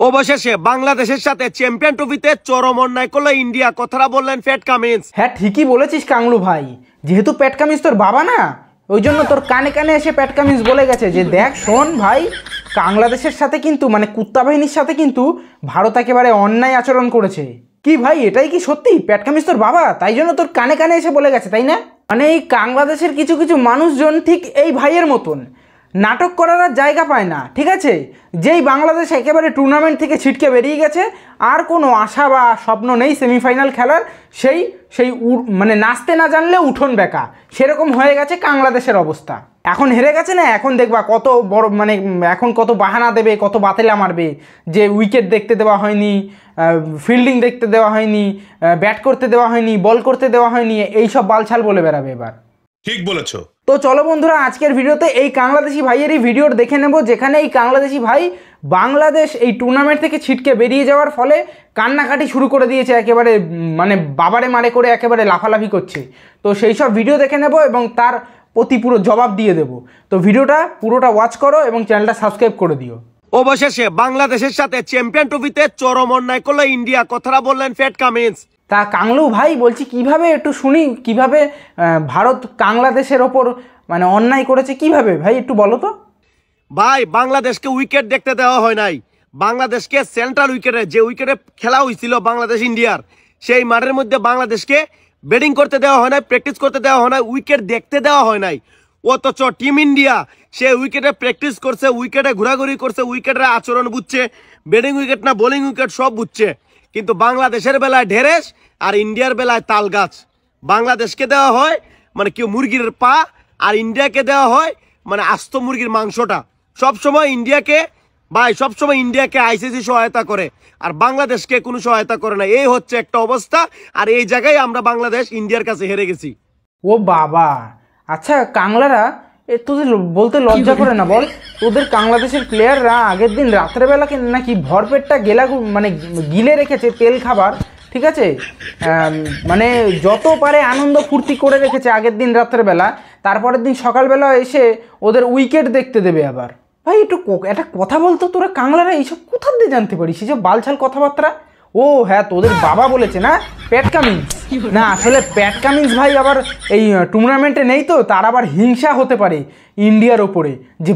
অবশেষে বাংলাদেশের সাথে চ্যাম্পিয়ন ট্রফিতে চরম অন্যায় করলো ইন্ডিয়া, কথাটা বললেন প্যাট কামিন্স। হ্যাঁ ঠিকই বলেছিস কাংলু ভাই, যেহেতু প্যাট কামিন্স তোর বাবা না, ওই জন্য তোর কানে কানে এসে প্যাট কামিন্স বলে গেছে যে দেখ শোন ভাই, বাংলাদেশের সাথে কিন্তু মানে কুত্তা বাহিনীর সাথে কিন্তু ভারত একেবারে অন্যায় আচরণ করেছে। কি ভাই এটাই কি সত্যি? প্যাট কামিন্স তোর বাবা, তাই জন্য তোর কানে কানে এসে বলে গেছে, তাই না? মানে এই বাংলাদেশের কিছু কিছু মানুষজন ঠিক এই ভাইয়ের মতন নাটক করার আর জায়গা পায় না, ঠিক আছে? যেই বাংলাদেশ একেবারে টুর্নামেন্ট থেকে ছিটকে বেরিয়ে গেছে, আর কোনো আশা বা স্বপ্ন নেই সেমিফাইনাল খেলার, সেই সেই মানে নাচতে না জানলে উঠোন বেকা, সেরকম হয়ে গেছে বাংলাদেশের অবস্থা। এখন হেরে গেছে না, এখন দেখবা কত বড় মানে এখন কত বাহানা দেবে, কত বাতেলা মারবে যে উইকেট দেখতে দেওয়া হয়নি, ফিল্ডিং দেখতে দেওয়া হয়নি, ব্যাট করতে দেওয়া হয়নি, বল করতে দেওয়া হয়নি, এইসব বালছাল বলে বেড়াবে এবার। ঠিক বলেছো। তো চলো বন্ধুরা, আজকের ভিডিওতে এই বাংলাদেশি ভাইয়েরই ভিডিও দেখে নেব, যেখানে এই বাংলাদেশি ভাই বাংলাদেশ এই টুর্নামেন্ট থেকে ছিটকে বেরিয়ে যাওয়ার ফলে কান্নাকাটি শুরু করে দিয়েছে, একেবারে মানে বাবারে মারে করে একেবারে লাফালাফি করছে। তো সেই সব ভিডিও দেখে নেব এবং তার প্রতি পুরো জবাব দিয়ে দেব। তো ভিডিওটা পুরোটা ওয়াচ করো এবং চ্যানেলটা সাবস্ক্রাইব করে দিও। অবশেষে বাংলাদেশের সাথে চ্যাম্পিয়ন ট্রফিতে চরম অন্যায় করলো ইন্ডিয়া, কথাটা বললেন প্যাট কামিন্স। তা কাংলু ভাই বলছি কিভাবে একটু শুনি, কিভাবে ভারত বাংলাদেশের ওপর মানে অন্যায় করেছে, কিভাবে ভাই একটু বলো তো। ভাই বাংলাদেশকে উইকেট দেখতে দেওয়া হয় নাই, বাংলাদেশকে সেন্ট্রাল উইকেটে যে উইকেটে খেলা হয়েছিল বাংলাদেশ ইন্ডিয়ার, সেই মাঠের মধ্যে বাংলাদেশকে ব্যাটিং করতে দেওয়া হয় নাই, প্র্যাকটিস করতে দেওয়া হয় নাই, উইকেট দেখতে দেওয়া হয় নাই। অথচ টিম ইন্ডিয়া সে উইকেটে প্র্যাকটিস করছে, উইকেটে ঘোরাঘুরি করছে, উইকেটের আচরণ বুঝছে, ব্যাটিং উইকেট না বোলিং উইকেট সব বুঝছে। কিন্তু বাংলাদেশের বেলায় ঢেরেস আর ইন্ডিয়ার বেলায় তাল গাছ। বাংলাদেশকে দেওয়া হয় মানে কেউ মুরগির পা, আর ইন্ডিয়াকে দেওয়া হয় মানে আস্ত মুরগির মাংসটা। সবসময় ইন্ডিয়াকে ভাই সবসময় ইন্ডিয়াকে আইসিসি সহায়তা করে আর বাংলাদেশকে কোনো সহায়তা করে না, এই হচ্ছে একটা অবস্থা। আর এই জায়গায় আমরা বাংলাদেশ ইন্ডিয়ার কাছে হেরে গেছি। ও বাবা, আচ্ছা কাংলারা তোদের বলতে লজ্জা করে না বল? তোদের বাংলাদেশের প্লেয়াররা আগের দিন রাত্রেবেলা নাকি ভরপেটটা মানে গিলে রেখেছে তেল খাবার, ঠিক আছে? মানে যত পারে আনন্দ ফুর্তি করে রেখেছে আগের দিন রাত্রেবেলা, তারপরের দিন সকালবেলা এসে ওদের উইকেট দেখতে দেবে আবার। ভাই একটু একটা কথা বলতো, তোরা কাংলারা এইসব কোথা দিয়ে জানতে পারিস এইসব বালছাল কথাবার্তা? ও হ্যাঁ, তোদের বাবা বলেছে না প্যাট কামিন্স? না আসলে প্যাট কামিন্স ভাই আবার এই টুর্নামেন্টে নেই, তো তার আবার হিংসা হতে পারে ইন্ডিয়ার ওপরে যে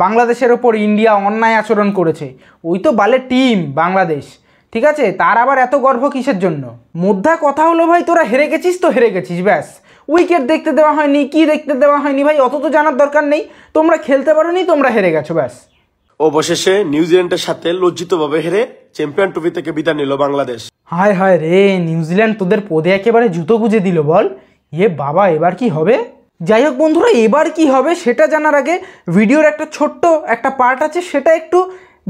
বাংলাদেশের ওপর ইন্ডিয়া অন্যায় আচরণ করেছে। ওই তো বালের টিম বাংলাদেশ, ঠিক আছে? তার আবার এত গর্ব কিসের জন্য? মোদ্দা কথা হলো ভাই, তোরা হেরে গেছিস তো হেরে গেছিস, ব্যাস। উইকেট দেখতে দেওয়া হয়নি, কি দেখতে দেওয়া হয়নি ভাই অত তো জানার দরকার নেই। তোমরা খেলতে পারোনি, তোমরা হেরে গেছো, ব্যাস। অবশেষে নিউজিল্যান্ডের সাথে লজ্জিতভাবে হেরে চ্যাম্পিয়ন ট্রফি থেকে বিদায় নিল বাংলাদেশ। হায় হায় রে, নিউজিল্যান্ড তোদের পদে একেবারে জুতো গুজে দিল বল। এ বাবা, এবার কি হবে? যাই হোক বন্ধুরা, এবার কি হবে সেটা জানার আগে ভিডিওর একটা ছোট্ট একটা পার্ট আছে, সেটা একটু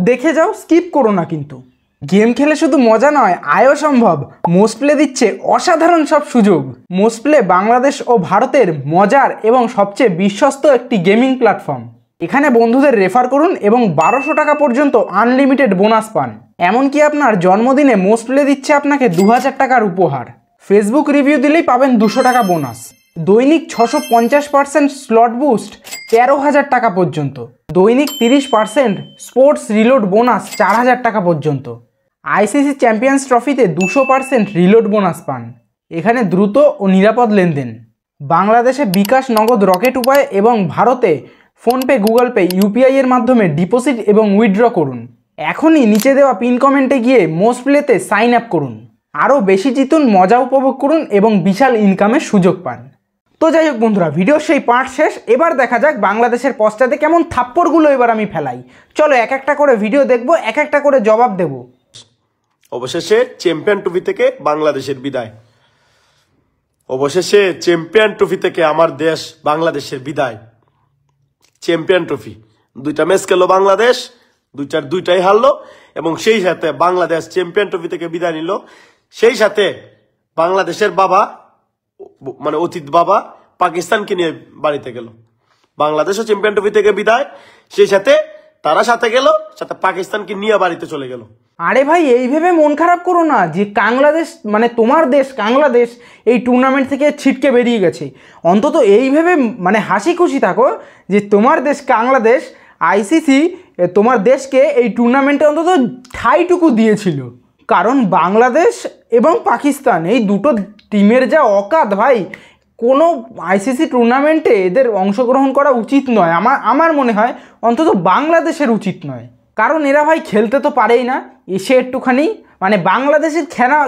দেখে যাও, স্কিপ করো না কিন্তু। গেম খেলে শুধু মজা নয়, আয়ও সম্ভব। মোস্ট প্লে দিচ্ছে অসাধারণ সব সুযোগ। মোস্ট প্লে বাংলাদেশ ও ভারতের মজার এবং সবচেয়ে বিশ্বস্ত একটি গেমিং প্ল্যাটফর্ম। এখানে বন্ধুদের রেফার করুন এবং 1200 টাকা পর্যন্ত আনলিমিটেড বোনাস পান। এমনকি আপনার জন্মদিনে মোস্ট প্লে দিচ্ছে আপনাকে 2000 টাকার উপহার। ফেসবুক রিভিউ দিলেই পাবেন 200 টাকা বোনাস। দৈনিক 650% স্লট বুস্ট 13,000 টাকা পর্যন্ত। দৈনিক 30% স্পোর্টস রিলোড বোনাস 4000 টাকা পর্যন্ত। আইসিসি চ্যাম্পিয়ন্স ট্রফিতে 200% রিলোড বোনাস পান। এখানে দ্রুত ও নিরাপদ লেনদেন। বাংলাদেশে বিকাশ, নগদ, রকেট উপায় এবং ভারতে ফোনপে, গুগল পে, ইউপিআই এর মাধ্যমে ডিপোজিট এবং উইথড্র করুন। এখনই নিচে দেওয়া পিন কমেন্টে গিয়ে মোস্ট প্লেতে সাইন আপ করুন। আরও বেশি জিতুন, মজা উপভোগ করুন এবং বিশাল ইনকামের সুযোগ পান। তো যাই হোক বন্ধুরা, ভিডিওর সেই পার্ট শেষ। এবার দেখা যাক বাংলাদেশের পশ্চাতে কেমন থাপ্পড়গুলো এবার আমি ফেলাই। চলো এক একটা করে ভিডিও দেখবো, এক একটা করে জবাব দেব। অবশেষে চ্যাম্পিয়ন ট্রফি থেকে বাংলাদেশের বিদায়। অবশেষে চ্যাম্পিয়ন ট্রফি থেকে আমার দেশ বাংলাদেশের বিদায়। চ্যাম্পিয়ন ট্রফি 2টা ম্যাচ খেলো বাংলাদেশ, দুইটাই হারলো এবং সেই সাথে বাংলাদেশ চ্যাম্পিয়ন ট্রফি থেকে বিদায় নিল। সেই সাথে বাংলাদেশের বাবা মানে অতীত বাবা পাকিস্তানকে নিয়ে বাড়িতে গেল। বাংলাদেশও চ্যাম্পিয়ন ট্রফি থেকে বিদায়, সেই সাথে তারা সাথে গেল, সাথে পাকিস্তানকে নিয়ে বাড়িতে চলে গেল। আরে ভাই এই ভেবে মন খারাপ করো না যে বাংলাদেশ মানে তোমার দেশ বাংলাদেশ এই টুর্নামেন্ট থেকে ছিটকে বেরিয়ে গেছে। অন্তত এই ভেবে মানে হাসি খুশি থাকো যে তোমার দেশ বাংলাদেশ আইসিসি তোমার দেশকে এই টুর্নামেন্টে অন্তত ঠাঁইটুকু দিয়েছিল, কারণ বাংলাদেশ এবং পাকিস্তান এই দুটো টিমের যা অকাত ভাই, কোনো আইসিসি টুর্নামেন্টে এদের অংশগ্রহণ করা উচিত নয়। আমার মনে হয় অন্তত বাংলাদেশের উচিত নয়, কারণ এরা ভাই খেলতে তো পারেই না, এসে একটুখানি মানে বাংলাদেশের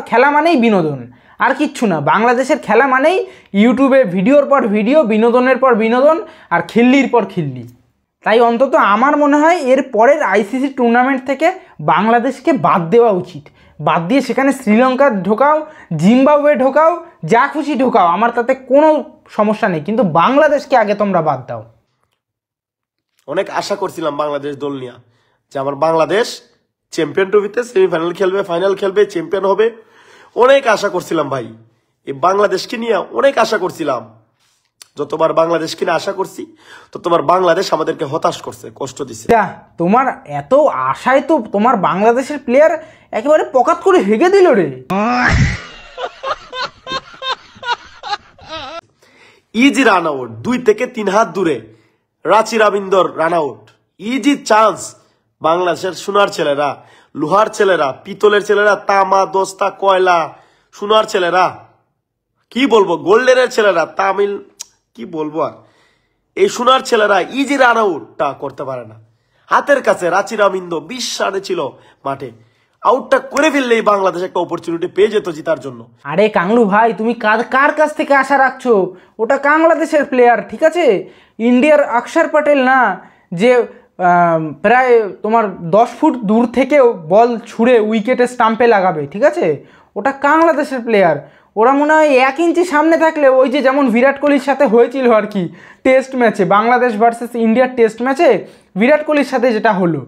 খেলা মানেই বিনোদন, আর কিচ্ছু না। বাংলাদেশের খেলা মানেই ইউটিউবে ভিডিওর পর ভিডিও, বিনোদনের পর বিনোদন, আর খিল্লির পর খিল্লি। তাই অন্তত আমার মনে হয় এর পরের আইসিসি টুর্নামেন্ট থেকে বাংলাদেশকে বাদ দেওয়া উচিত। বাদ দিয়ে সেখানে শ্রীলঙ্কা ঢোকাও, জিম্বাবুয়ে ঢোকাও, যা খুশি ঢোকাও, আমার তাতে কোনো সমস্যা নেই, কিন্তু বাংলাদেশকে আগে তোমরা বাদ দাও। অনেক আশা করছিলাম বাংলাদেশ দল নিয়ে, যে আমার বাংলাদেশ চ্যাম্পিয়ন ট্রফিতে সেমিফাইনাল খেলবে, ফাইনাল খেলবে, চ্যাম্পিয়ন হবে। অনেক আশা করছিলাম ভাই, এই বাংলাদেশকে নিয়ে অনেক আশা করছিলাম। যতবার বাংলাদেশকে নিয়ে আশা করছি ততবার বাংলাদেশ আমাদেরকে হতাশ করছে, কষ্ট দিচ্ছে। তোমার এত আশায় তো তোমার বাংলাদেশের প্লেয়ার একেবারে পকাত করে হেগে দিল রে। ইজি রান আউট, 2 থেকে 3 হাত দূরে Rachin Ravindra run out, easy chance. বাংলাদেশের সোনার ছেলেরা, লোহার ছেলেরা, পিতলের ছেলেরা, তামা, দস্তা, কয়লা, সোনার ছেলেরা, কি বলবো, গোল্ডেনের ছেলেরা, তামিল, কি বলবো আর, এই সোনার ছেলেরা ইজি রান আউটটা করতে পারে না। হাতের কাছে রাচি রবীন্দ্র 20 রানে ছিল মাঠে, আউটটা করে ফেললেই বাংলাদেশ একটা অপরচুনিটি পেয়ে যেত জিতার জন্য। আরে কাংলু ভাই, তুমি কার কাছ থেকে আশা রাখছো? ওটা বাংলাদেশের প্লেয়ার, ঠিক আছে? ইন্ডিয়ার অক্ষর প্যাটেল না, যে প্রায় তোমার 10 ফুট দূর থেকেও বল ছুঁড়ে উইকেটে স্টাম্পে লাগাবে, ঠিক আছে? ওটা বাংলাদেশের প্লেয়ার। ওরা মনে হয় 1 ইঞ্চি সামনে থাকলে, ওই যে যেমন বিরাট কোহলির সাথে হয়েছিল আর কি টেস্ট ম্যাচে, বাংলাদেশ ভার্সেস ইন্ডিয়ার টেস্ট ম্যাচে বিরাট কোহলির সাথে যেটা হলো,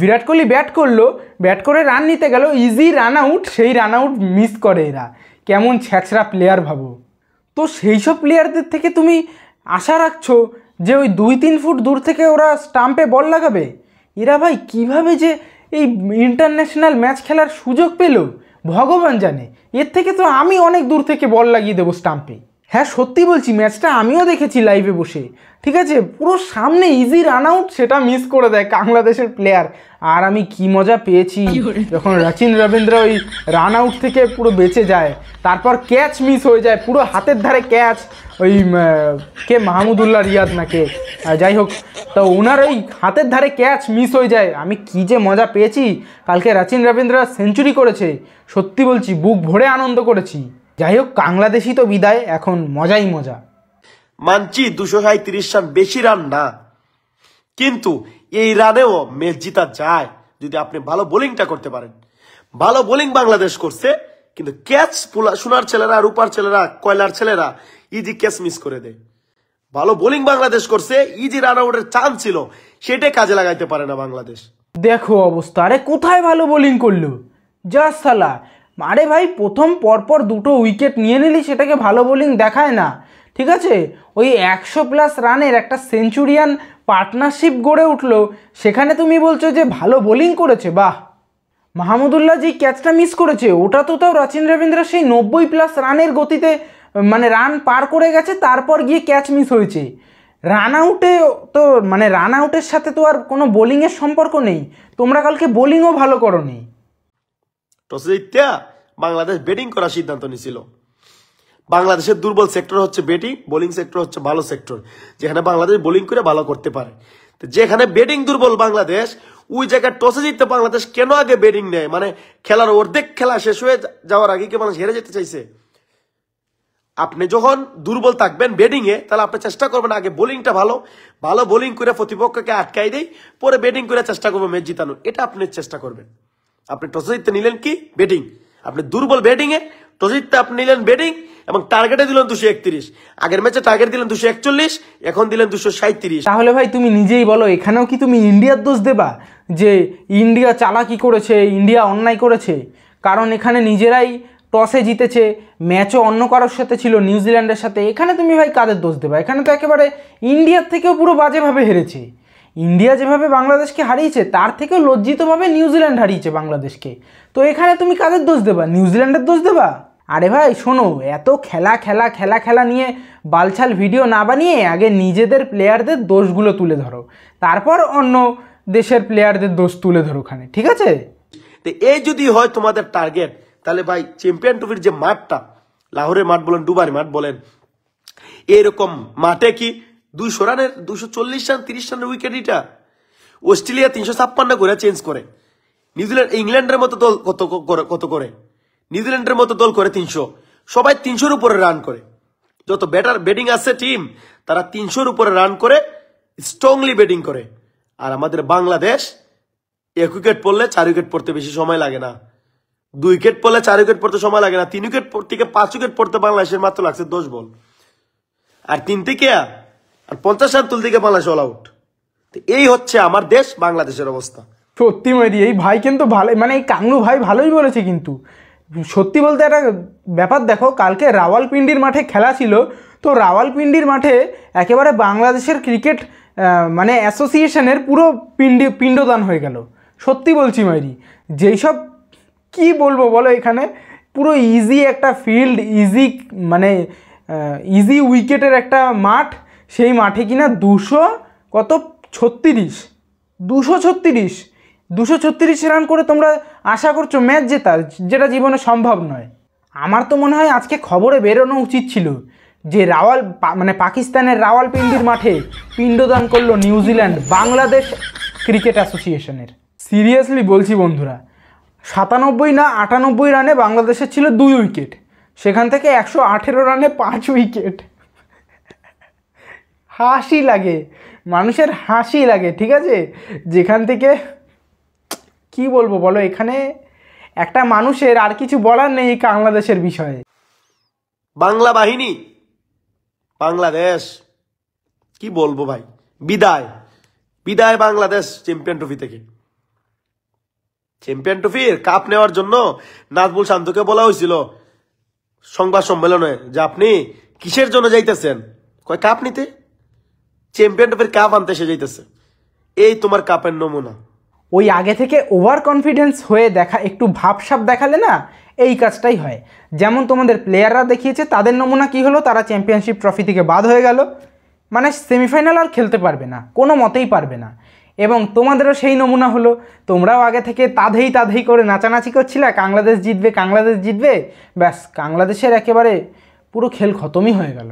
বিরাট কোহলি ব্যাট করলো, ব্যাট করে রান নিতে গেল, ইজি রান আউট, সেই রান আউট মিস করে এরা। কেমন ছ্যাঁচড়া প্লেয়ার ভাবো তো। সেই সব প্লেয়ারদের থেকে তুমি আশা রাখছো যে ওই 2-3 ফুট দূর থেকে ওরা স্টাম্পে বল লাগাবে? এরা ভাই কিভাবে যে এই ইন্টারন্যাশনাল ম্যাচ খেলার সুযোগ পেল ভগবান জানে। এর থেকে তো আমি অনেক দূর থেকে বল লাগিয়ে দেবো স্টাম্পে। হ্যাঁ সত্যি বলছি, ম্যাচটা আমিও দেখেছি লাইভে বসে, ঠিক আছে? পুরো সামনে ইজি রান আউট, সেটা মিস করে দেয় বাংলাদেশের প্লেয়ার। আর আমি কি মজা পেয়েছি যখন রাচিন রবীন্দ্র ওই রান আউট থেকে পুরো বেঁচে যায়, তারপর ক্যাচ মিস হয়ে যায়, পুরো হাতের ধারে ক্যাচ, ওই কে মাহমুদুল্লাহ রিয়াদ নাকে, যাই হোক, তো ওনার ওই হাতের ধারে ক্যাচ মিস হয়ে যায়। আমি কি যে মজা পেয়েছি। কালকে রাচিন রবীন্দ্র সেঞ্চুরি করেছে, সত্যি বলছি বুক ভরে আনন্দ করেছি। যাই হোক, বাংলাদেশই তো বিদায়, এখন মজাই মজা। মানছি 237 রান বেশি রান না, কিন্তু এই রানেও ম্যাচ জিতা যায় যদি আপনি ভালো বোলিংটা করতে পারেন। ভালো বোলিং বাংলাদেশ করছে, কিন্তু ক্যাচ সোনার ছেলেরা, রূপার ছেলেরা, কয়লার ছেলেরা ইজি ক্যাচ মিস করে দেয়। ভালো বোলিং বাংলাদেশ করছে, ইজি রান আউটের চান্স ছিল, সেটাই কাজে লাগাইতে পারে না বাংলাদেশ। দেখো অবস্থা, আরে কোথায় ভালো বোলিং করলো যা সালা। আরে ভাই, প্রথম পরপর 2টো উইকেট নিয়ে নিলি, সেটাকে ভালো বোলিং দেখায় না, ঠিক আছে? ওই 100+ রানের একটা সেঞ্চুরিয়ান পার্টনারশিপ গড়ে উঠলো, সেখানে তুমি বলছো যে ভালো বোলিং করেছে? বাহ। মাহমুদুল্লাহ যে ক্যাচটা মিস করেছে, ওটা তো তাও রাচিন রবীন্দ্র সেই 90+ রানের গতিতে মানে রান পার করে গেছে, তারপর গিয়ে ক্যাচ মিস হয়েছে। রান আউটে তো মানে রান আউটের সাথে তো আর কোনো বোলিংয়ের সম্পর্ক নেই। তোমরা কালকে বোলিংও ভালো করোনি। টসে জিততে বাংলাদেশ ব্যাটিং করার সিদ্ধান্ত নিয়েছিল। বাংলাদেশের দুর্বল সেক্টর হচ্ছে ব্যাটিং, বোলিং সেক্টর হচ্ছে ভালো সেক্টর, যেখানে বাংলাদেশ বোলিং করে ভালো করতে পারে। যেখানে ব্যাটিং দুর্বল বাংলাদেশ, ওই জায়গায় টসে জিততে বাংলাদেশ কেন আগে ব্যাটিং নেয়? মানে খেলার অর্ধেক খেলা শেষ হয়ে যাওয়ার আগে কি মানুষ হেরে যেতে চাইছে? আপনি যখন দুর্বল থাকবেন ব্যাটিং এ, তাহলে আপনি চেষ্টা করবেন আগে বোলিংটা ভালো বোলিং করে প্রতিপক্ষকে আটকাই দেয়, পরে ব্যাটিং করে চেষ্টা করবেন ম্যাচ জিতানো। এটা আপনি চেষ্টা করবেন। আপনি টসে জিততে নিলেন কি? ব্যাটিং। আপনি দুর্বল ব্যাটিং এ, টসে জিততে আপনি নিলেন ব্যাটিং এবং টার্গেটে দিলেন 231। আগের ম্যাচে টার্গেট দিলেন 241, এখন দিলেন 237। তাহলে ভাই তুমি নিজেই বলো, এখানেও কি তুমি ইন্ডিয়ার দোষ দেবা যে ইন্ডিয়া চালাকি করেছে, ইন্ডিয়া অন্যায় করেছে? কারণ এখানে নিজেরাই টসে জিতেছে, ম্যাচও অন্য কারোর সাথে ছিল, নিউজিল্যান্ডের সাথে। এখানে তুমি ভাই কাদের দোষ দেবা? এখানে তো একেবারে ইন্ডিয়ার থেকেও পুরো বাজেভাবে হেরেছে। ইন্ডিয়া যেভাবে বাংলাদেশকে হারিয়েছে, তার থেকেও লজ্জিতভাবে নিউজিল্যান্ড হারিয়েছে বাংলাদেশকে। তো এখানে তুমি কাদের দোষ দেবা? নিউজিল্যান্ডের দোষ দেবা? আরে ভাই শোনো, এত খেলা খেলা খেলা খেলা নিয়ে বালছাল ভিডিও না বানিয়ে আগে নিজেদের প্লেয়ারদের দোষগুলো তুলে ধরো, তারপর অন্য দেশের প্লেয়ারদের দোষ তুলে ধরো ওখানে, ঠিক আছে? তো এই যদি হয় তোমাদের টার্গেট, তাহলে ভাই চ্যাম্পিয়ন ট্রফির যে মাঠটা, লাহোরের মাঠ বলেন, দুবাই মাঠ বলেন, এরকম মাঠে কি 200 রানের 240 রান 30 রানের উইকেট, এটা অস্ট্রেলিয়া 356 করে চেঞ্জ করে, নিউজিল্যান্ড ইংল্যান্ডের মতো দল কত করে, নিউজিল্যান্ডের মতো দল করে 300, সবাই 300-র উপরে রান করে, যত ব্যাটিং আছে টিম তারা 300-র উপরে রান করে, স্ট্রংলি ব্যাটিং করে। আর আমাদের বাংলাদেশ 1 উইকেট পড়লে 4 উইকেট পড়তে বেশি সময় লাগে না, 2 উইকেট পড়লে 4 উইকেট পড়তে সময় লাগে না, 3 উইকেট থেকে 5 উইকেট পড়তে বাংলাদেশের মাত্র লাগছে 10 বল, আর 3 থেকে আর 50 রান তুলতে গিয়ে বাংলাদেশ অল আউট। এই হচ্ছে আমার দেশ বাংলাদেশের অবস্থা। সত্যি মেরি, এই ভাই কিন্তু ভালো, মানে এই কাংলু ভাই ভালোই বলেছে। কিন্তু সত্যি বলতে একটা ব্যাপার দেখো, কালকে রাওয়ালপিন্ডির মাঠে খেলা ছিল, তো রাওয়ালপিন্ডির মাঠে একেবারে বাংলাদেশের ক্রিকেট মানে অ্যাসোসিয়েশনের পুরো পিণ্ডদান হয়ে গেল। সত্যি বলছি মাইরি, যেই সব কী বলবো বলো, এখানে পুরো ইজি একটা ফিল্ড, ইজি মানে ইজি উইকেটের একটা মাঠ, সেই মাঠে কিনা 236 রান করে তোমরা আশা করছো ম্যাচ জেতার, যেটা জীবনে সম্ভব নয়। আমার তো মনে হয় আজকে খবরে বেরোনো উচিত ছিল যে মানে পাকিস্তানের রাওয়ালপিন্ডির মাঠে পিণ্ডদান করলো নিউজিল্যান্ড বাংলাদেশ ক্রিকেট অ্যাসোসিয়েশনের। সিরিয়াসলি বলছি বন্ধুরা, 97 না 98 রানে বাংলাদেশের ছিল 2 উইকেট, সেখান থেকে 118 রানে 5 উইকেট। হাসি লাগে, মানুষের হাসি লাগে, ঠিক আছে? যেখান থেকে কি বলবো বলো, এখানে একটা মানুষের আর কিছু বলার নেই বাংলাদেশের বিষয়ে। বাংলা বাহিনী, বাংলাদেশ, কি বলবো ভাই, বিদায় বিদায় বাংলাদেশ চ্যাম্পিয়ন ট্রফি থেকে। চ্যাম্পিয়ন ট্রফির কাপ নেওয়ার জন্য নাজমুল শান্তকে বলা হয়েছিল সংবাদ সম্মেলনে যে আপনি কিসের জন্য যাইতেছেন, কয় কাপ নিতে, চ্যাম্পিয়ন ট্রফির কাপ আনতে সে যাইতেছে। এই তোমার কাপের নমুনা। ওই আগে থেকে ওভার কনফিডেন্স হয়ে দেখা, একটু ভাবসাব দেখালে না এই কাজটাই হয়। যেমন তোমাদের প্লেয়াররা দেখিয়েছে, তাদের নমুনা কি হলো, তারা চ্যাম্পিয়নশিপ ট্রফি থেকে বাদ হয়ে গেল, মানে সেমিফাইনাল আর খেলতে পারবে না, কোনো মতেই পারবে না। এবং তোমাদেরও সেই নমুনা হলো, তোমরাও আগে থেকে তাধেই করে নাচানাচি করছিলে বাংলাদেশ জিতবে বাংলাদেশ জিতবে, ব্যাস বাংলাদেশের একেবারে পুরো খেল খতমই হয়ে গেল।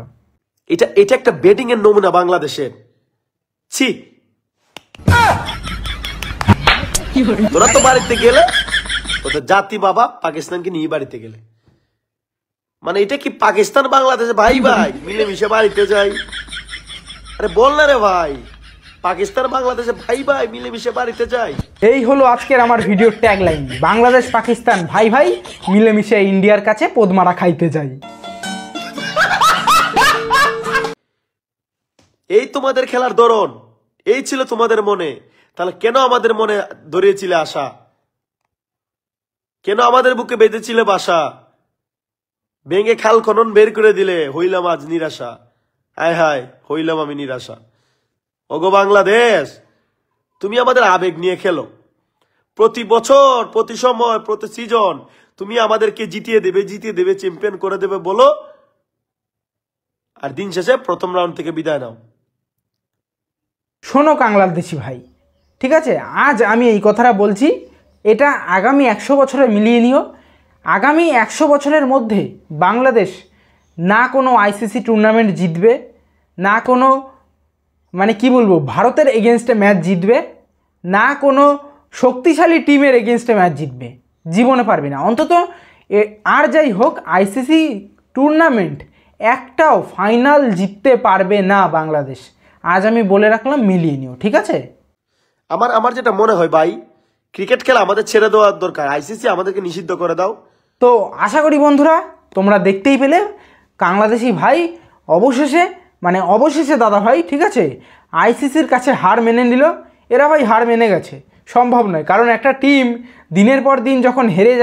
এটা একটা ব্যাটিং এর নমুনা বাংলাদেশের। ছি, তোরা তো বাড়িতে গেলে তোদের জাতি বাবা পাকিস্তানকে নিয়ে বাড়িতে গেলে, মানে এটা কি পাকিস্তান বাংলাদেশে ভাই ভাই মিলেমিশে বাড়িতে যাই? আরে বল না রে ভাই, পাকিস্তান বাংলাদেশে ভাই ভাই মিলেমিশে বাড়িতে যাই। এই হলো আজকের আমার ভিডিওর ট্যাগলাইন, বাংলাদেশ পাকিস্তান ভাই ভাই মিলেমিশে ইন্ডিয়ার কাছে পদমারা খাইতে যাই। এই তোমাদের খেলার ধরন, এই ছিল তোমাদের মনে, তাহলে কেন আমাদের মনে ধরিয়েছিলে আশা, কেন আমাদের বুকে বেঁধেছিলে বাসা, ভেঙে খাল খনন বের করে দিলে হইলাম আজ নিরাশা, হায় হায় হইলাম আমি নিরাশা। ওগো বাংলাদেশ, তুমি আমাদের আবেগ নিয়ে খেলো, প্রতি বছর প্রতি সময় প্রতি সিজন তুমি আমাদেরকে জিতিয়ে দেবে চ্যাম্পিয়ন করে দেবে বলো, আর দিন শেষে প্রথম রাউন্ড থেকে বিদায় নাও। শোনো বাংলাদেশি ভাই, ঠিক আছে, আজ আমি এই কথাটা বলছি, এটা আগামী 100 বছরে মিলিয়ে নিও। আগামী 100 বছরের মধ্যে বাংলাদেশ না কোনো আইসিসি টুর্নামেন্ট জিতবে, না কোনো মানে কি বলবো ভারতের এগেনস্টে ম্যাচ জিতবে, না কোনো শক্তিশালী টিমের এগেনস্টে ম্যাচ জিতবে, জীবনে পারবে না অন্তত। আর যাই হোক, আইসিসি টুর্নামেন্ট একটাও ফাইনাল জিততে পারবে না বাংলাদেশ। আজ আমি বলে রাখলাম, মিলিয়ে নিও, ঠিক আছে? আমার যেটা মনে হয় ভাই, ক্রিকেট খেলা আমাদের ছেড়ে দেওয়ার দরকার, আইসিসি আমাদেরকে নিষিদ্ধ করে দাও। তো আশা করি বন্ধুরা তোমরা দেখতেই পেলে, বাংলাদেশি ভাই অবশেষে দাদা ভাই, ঠিক আছে, আইসিসির কাছে হার মেনে নিল। এরা ভাই হার মেনে গেছে, সম্ভব নয়, কারণ একটা টিম দিনের পর দিন যখন হেরে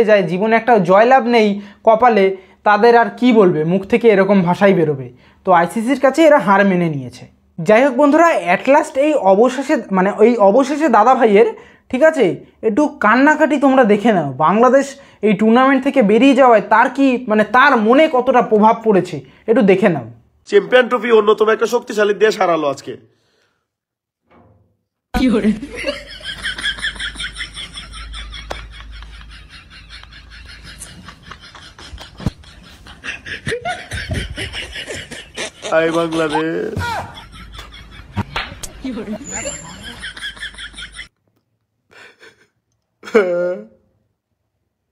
যায়, জীবনে একটা জয়লাভ নেই কপালে, তাদের আর কি বলবে, মুখ থেকে এরকম ভাষাই বেরোবে। তো আইসিসির কাছে এরা হার মেনে নিয়েছে। যাই হোক বন্ধুরা, অ্যাট লাস্ট এই অবশেষে দাদা ভাইয়ের ঠিক আছে, একটু কান্নাকাটি তোমরা দেখে নাও। বাংলাদেশ এই টুর্নামেন্ট থেকে বেরিয়ে যাওয়ায় তার কি মানে তার মনে কতটা প্রভাব পড়েছে একটু দেখে নাও। চ্যাম্পিয়ন ট্রফি অন্যতম একটা শক্তিশালী দেশ হারালো আজকে। হাই বাংলাদেশ।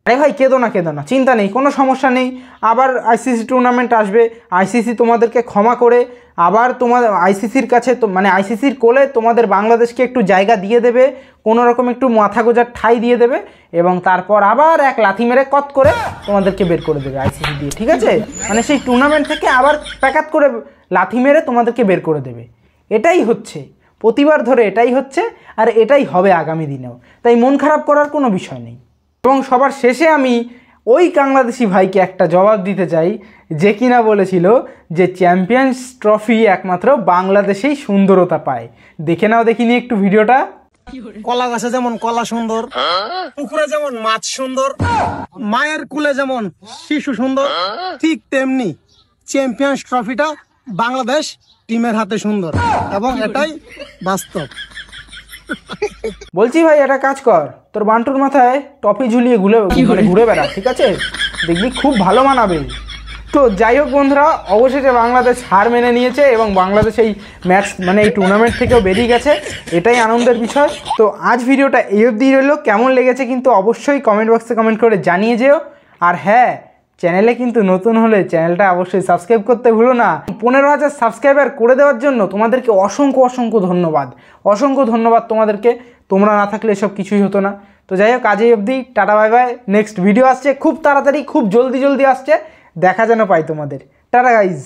আরে ভাই কেঁদো না, চিন্তা নেই, কোনো সমস্যা নেই। আবার আইসিসি টুর্নামেন্ট আসবে, আইসিসি তোমাদেরকে ক্ষমা করে আবার তোমাদের আইসিসির কাছে মানে আইসিসির কোলে তোমাদের বাংলাদেশকে একটু জায়গা দিয়ে দেবে, কোনো রকম একটু মাথা গোজার ঠাঁই দিয়ে দেবে, এবং তারপর আবার এক লাথি মেরে কত করে তোমাদেরকে বের করে দেবে আইসিসি দিয়ে, ঠিক আছে? মানে সেই টুর্নামেন্ট থেকে আবার প্যাকাত করে লাথি মেরে তোমাদেরকে বের করে দেবে। এটাই হচ্ছে প্রতিবার ধরে, এটাই হচ্ছে, আর এটাই হবে আগামী দিনেও। তাই মন খারাপ করার কোনো বিষয় নেই। এবং সবার শেষে আমি ওই বাংলাদেশি ভাইকে একটা জবাব দিতে চাই যে কিনা বলেছিল যে চ্যাম্পিয়ন্স ট্রফি একমাত্র বাংলাদেশেই সুন্দরতা পায়। দেখে নাও দেখিনি একটু ভিডিওটা। কলা গাছে যেমন কলা সুন্দর, পুকুরে যেমন মাছ সুন্দর, মায়ের কুলে যেমন শিশু সুন্দর, ঠিক তেমনি চ্যাম্পিয়ন্স ট্রফিটা বাংলাদেশ টিমের হাতে সুন্দর, এবং এটাই বাস্তব। বলছি ভাই একটা কাজ কর, তোর বান্টুর মাথায় টপি ঝুলিয়ে ঘুরে বেড়া, ঠিক আছে? দেখবি খুব ভালো মানাবে। তো যাই হোক বন্ধুরা, অবশেষে বাংলাদেশ হার মেনে নিয়েছে এবং বাংলাদেশ এই ম্যাচ মানে এই টুর্নামেন্ট থেকেও বেরিয়ে গেছে, এটাই আনন্দের বিষয়। তো আজ ভিডিওটা এই অবধি রইলো। কেমন লেগেছে কিন্তু অবশ্যই কমেন্ট বক্সে কমেন্ট করে জানিয়ে যেও। আর হ্যাঁ, চ্যানেলে কিন্তু নতুন হলে চ্যানেলটা অবশ্যই সাবস্ক্রাইব করতে ভুলো না। 15,000 সাবস্ক্রাইবার করে দেওয়ার জন্য তোমাদেরকে অসংখ্য ধন্যবাদ তোমাদেরকে। তোমরা না থাকলে এসব কিছুই হতো না। তো যাই হোক, আজই অবধি, tata bye bye. Next video আসছে খুব তাড়াতাড়ি, খুব জলদি আসছে, দেখা যেন পাই তোমাদের। Tata guys.